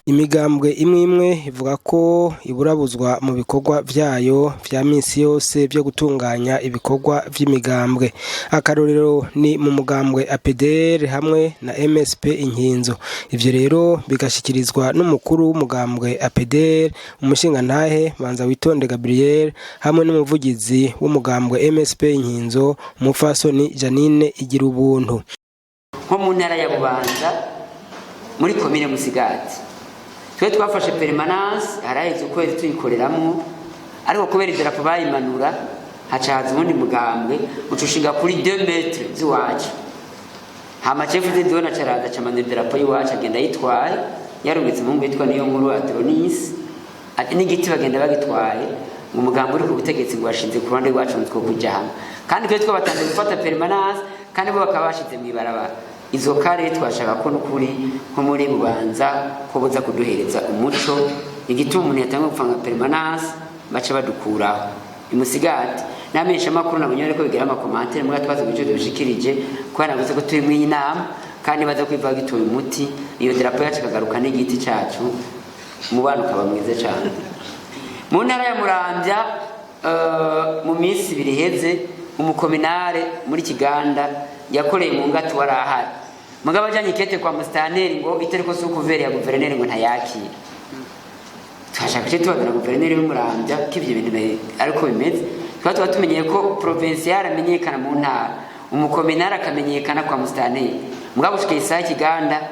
Imigambwe imwe imwe ivuga ko iburabuzwa mu bikorwa vyayo vya minsi yose vyo gutunganya ibikorwa vy'imigambwe. Akarorero ni mu mugambwe APDR hamwe na MSP Inkinzo. Ivyo rero bigashikirizwa n'umukuru w'umugambwe APDR, umushingantahe Banzawitonde Gabriel, hamwe n'umuvugizi w'umugambwe MSP Inkinzo, umupfasoni Janine Igirubuntu. Nko mu ntara ya Bubanza muri komine Musigati twe twafashe permanence araheze ukwezi tuyikoreramo, ariko kubera idarapo bayimanura hacaza ubundi mugambwe ucushinga kuri 2 metre z'iwacu. Hama chef de zone caraza camana idarapo y'iwacu agenda yitwaye, yarungitse mu ngo yitwa niyo nkuru Adonis, n'igiti bagenda bagitwaye ngo mugambwe uri ku butegetsi ngo washinze ku ruhande rwacu nitwo kujya hamwe, kandi twe twabatanze gufata permanence kandi bo bakabashize mwibarabara. Izo kare twashaka ko n'ukuri nko muri Bubanza ko boza kuduhereza umuco igituma umuntu yatanga gupfanga permanence baca badukuraho. Imusigati namenyesha makuru nabonye ariko bigira amakomantere muri twaze bico dushikirije ko yanavuze ko turi mu inama kandi baza kwiva gitoye umuti iyo drapo yacu kagaruka n'igiti cyacu umubano kaba mwize cyane. Mu ntara ya Muramvya mu minsi ibiri heze umukominare muri Kiganda yakoreye mu ngati warahari mugabo ajanye kete kwa mustaneri ngo itereko suku vere ya guverineri ngo ntayakira. Twashaka cyo tubagana guverineri w'Umuramvya kivye ibintu ariko bimeze twatuba tumenyeye ko provincial amenyekana mu ntara, umukominara akamenyekana kwa mustaneri mugabo ushike isa Kiganda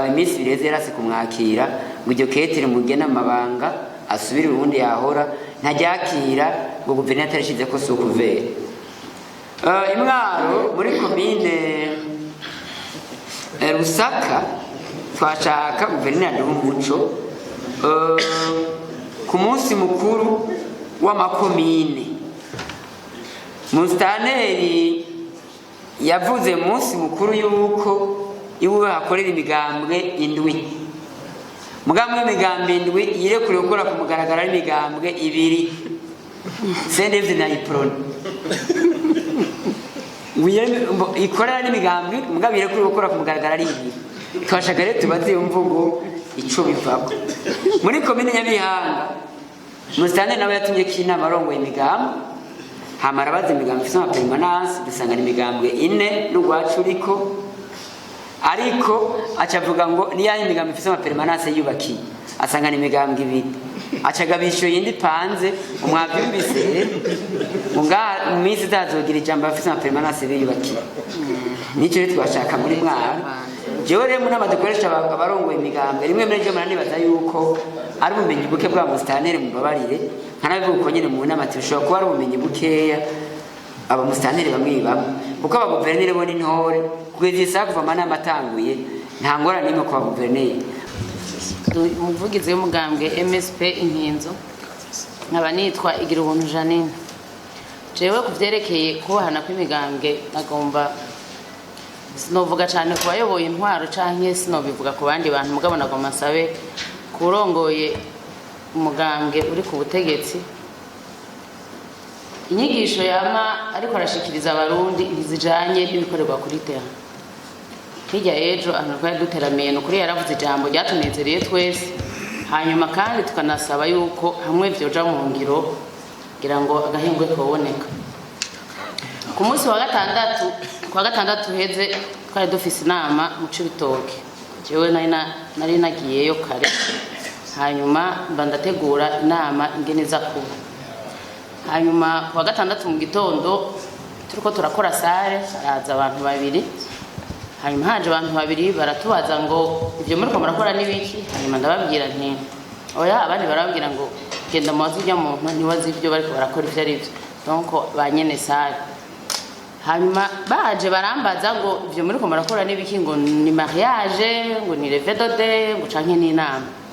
iminsi bireze yarase kumwakira ngo iryo kete rimugena amabanga asubire ubundi yahora ntajyakira ngo guverineri atarishize ko suku vere. Imwaro muri komine Rusaka twashaka guverineri w'umuco ku munsi mukuru w'amakomine. Mustaneri yavuze munsi mukuru yuko iwe hakorera imigambwe indwi, mugambwe imigambwe indwi yirekure gukora ku mugaragaro imigambwe ibiri sendevye na iprone ikorera n'imigambwe mugabire kuri gukora ku mugaragaro ari ibi. Twashaka rero tubaze imvugo ico bivako muri komine Nyabihanga. Mustaneri nawe yatumye kinama arongoye imigambwe hamara baze imigambwe ifite permanence dusanga imigambwe ine n'ugwacu ariko acavuga ngo niya imigambwe ifite permanence yubakiye asanga imigambwe ibiri acagabisho yindi panze umwavyumvise unga misi tazogira ijambo afite permanence biyubakiye. Nico rero twashaka muri Mwaro jewe rero muna badukoresha abarongoye imigambwe rimwe muri ryo nibaza yuko ari ubumenyi buke bwa mustaneri mubabarire nkanavuga uko nyine mu nama tushobora kuba ari ubumenyi bukeya aba mustaneri bamwe kuko aba guverineri bo n'intore kugeza isa kuva amanama atanguye nta ngorane n'imwe kwa guverineri. Umuvugizi w'umugambwe MSP Inkinzo nkaba nitwa Igirubuntu Janine. Jewe kuvyerekeye kubahana kw'imigambwe nagomba sinovuga cyane ku bayoboye intwaro canke sinobivuga ku bandi bantu mugabo nagomba nsabe kurongoye umugambwe uri ku butegetsi inyigisho yama ariko arashikiriza abarundi ntizijanye n'ibikorerwa kuri terre. Hirya ejo anarwaye duteramiye no kuri yaravuze ijambo ryatunezereye twese, hanyuma kandi tukanasaba yuko hamwe vyoja mu ngiro kugira ngo agahengwe kaboneka. Ku munsi wa gatandatu heze twari dufise inama mu Cibitoke, jewe nari nagiyeyo kare, hanyuma bandategura inama ingeneza kuba. Hanyuma ku wa gatandatu mu gitondo turiko turakora sare araza abantu babiri, hanyuma haje abantu babiri baratubaza ngo ivyo muri ko murakora n'ibiki. Hanyuma ndababwira nti oya, abandi barabwira ngo genda mubaze ujya muntu ntiwazi ivyo bariko barakora ivyo arivyo, donc banyene sare. Hanyuma baje barambaza ngo ivyo muri ko murakora n'ibiki, ngo ni mariage, ngo ni levée de deuil, ngo canke ni inama.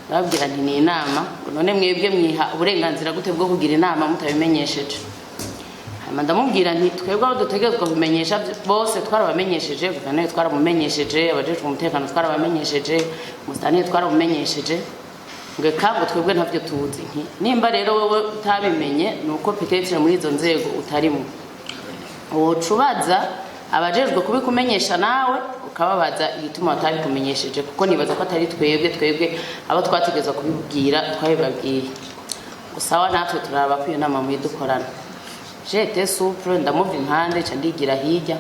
Ndababwira nti ni inama, ngo none mwebwe mwiha uburenganzira gute bwo kugira inama mutabimenyesheje. Hanyuma ndamubwira nti twebwe aho dutegezwa kumenyesha bose twarabamenyesheje, guverineri twaramumenyesheje, abajejwe umutekano twarabamenyesheje, mustaneri twaramumenyesheje, ngo kango twebwe ntavyo tuzi. Nimba rero wowe utabimenye nuko peut-être muri izo nzego utarimo wocubaza abajejwe kubikumenyesha nawe ukababaza igituma batabikumenyesheje, kuko nibaza ko atari twebwe abo twategezwa kubibwira twabibabwiye. Gusawa natwe turaba ko iyo nama muyidukorana. Jete supre ndamuva impande ca ndigira hirya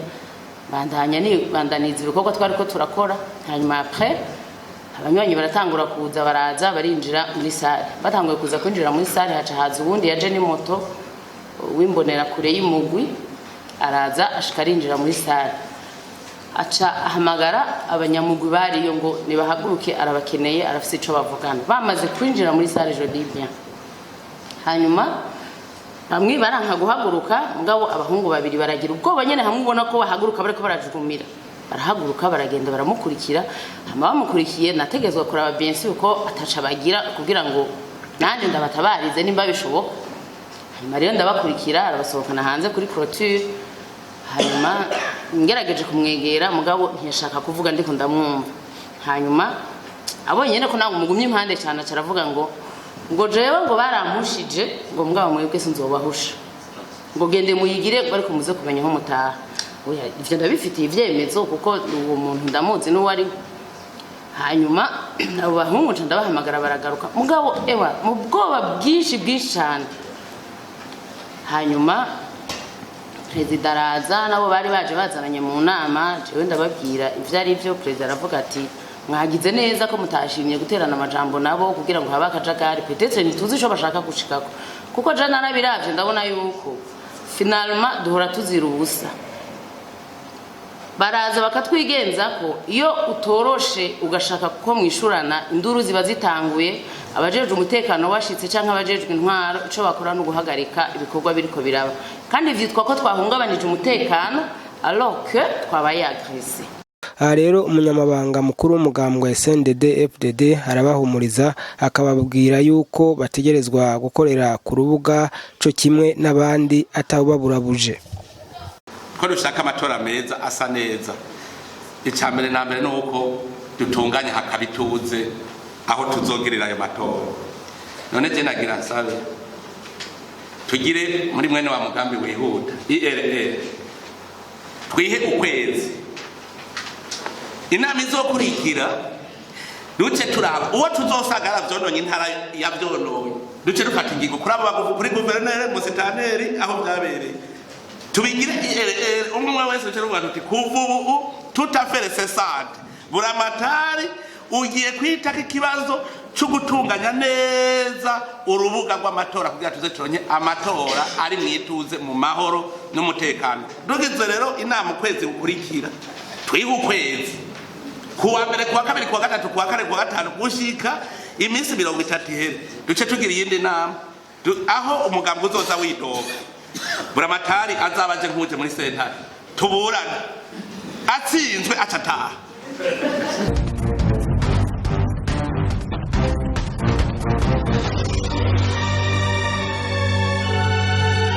bandaniza ibikorwa twari ko turakora. Hanyuma après abanywanyi baratangura kuza, baraza barinjira muri sale. Batanguye kuza kwinjira muri sale, haca haza uwundi yaje ni moto w'imbonera kure y'umugwi, araza ashika arinjira muri sale, aca ahamagara abanyamugwi bariyo ngo nibahaguruke, arabakeneye, arafise ico bavugana. Bamaze kwinjira muri sale je dis bien, hanyuma bamwe baranka guhaguruka, mugabo abahungu babiri baragira ubwoba nyene, hamwe ubona ko bahaguruka bariko barajugumira. Barahaguruka baragenda baramukurikira. Hama bamukurikiye nategezwa kuraba bien sûr ko ataca bagira kugira ngo nanje ndabatabarize nimba bishoboka. Hanyuma rero ndabakurikira, arabasohokana hanze kuri clôture. Hanyuma ngerageje kumwegera, mugabo ntiyashaka kuvuga, ndiko ndamwumva. Hanyuma abonye nyene ko nangu mugumye impande cyane, caravuga ngo jewe ngo barampushije, ngo mugabo mwebwe sinzobahusha, ngo gende muyigire ariko muze kumenya nko mutaha. Oya, ivyo ndabifitiye ivyemezo kuko uwo muntu ndamuzi n'uwo ari. Hanyuma abo bahungu nca ndabahamagara, baragaruka, mugabo ewa mu bwoba bwinshi cyane. Hanyuma perezida araza, nabo bari baje bazananye mu nama, jewe ndababwira ivyo ari byo. Perezida aravuga ati mwagize neza ko mutashimye guterana amajambo nabo kugira ngo habe akajagari, peut-être ntituzi ico bashaka gushikako, kuko jana nabiravye ndabona yuko finalement duhora tuzira ubusa. Baraza bakatwigenza ko iyo utoroshe ugashaka ko mwishurana, induru ziba zitanguye, abajejwe umutekano washitse canke abajejwe intwaro, ico bakora no guhagarika ibikorwa biriko biraba, kandi vyitwa ko twahungabanije umutekano alors que twabaye agressé. Aha rero umunyamabanga mukuru w'umugambwe CNDD-FDD arabahumuriza, akababwira yuko bategerezwa gukorera ku rubuga co kimwe n'abandi atababurabuje. Ko dushaka amatora meza asa neza, icambere na mbere nuko dutunganya hakabituze aho tuzogirira ayo matora. None je nagira nsabe tugire muri mwene wa mugambi wihuta IRR, twihe ukwezi inama izokurikira, duce turaba uwo tuzosagara vyononye intara ya vyononye, duce dufata ingingo kuri abo kuri guverineri musitaneri aho byabereye, tubigire umwe wese cyangwa tuti kuva ubu tutafere sesante buramatari ugiye kwitaka ikibazo cyo gutunganya neza urubuga rw'amatora kugira tuze turonye amatora ari mwituze mu mahoro n'umutekano. Dugize rero inama ukwezi gukurikira, twiga ukwezi kuwa mbere, kuwa kabiri, kuwa gatatu, kuwa kane, kuwa gatanu, gushika iminsi 30 ihere, duce tugira iyindi nama aho umugambi uzoza widoga, buramatari azabaje nkuje muri sentare tuburana, atsinzwe acataha.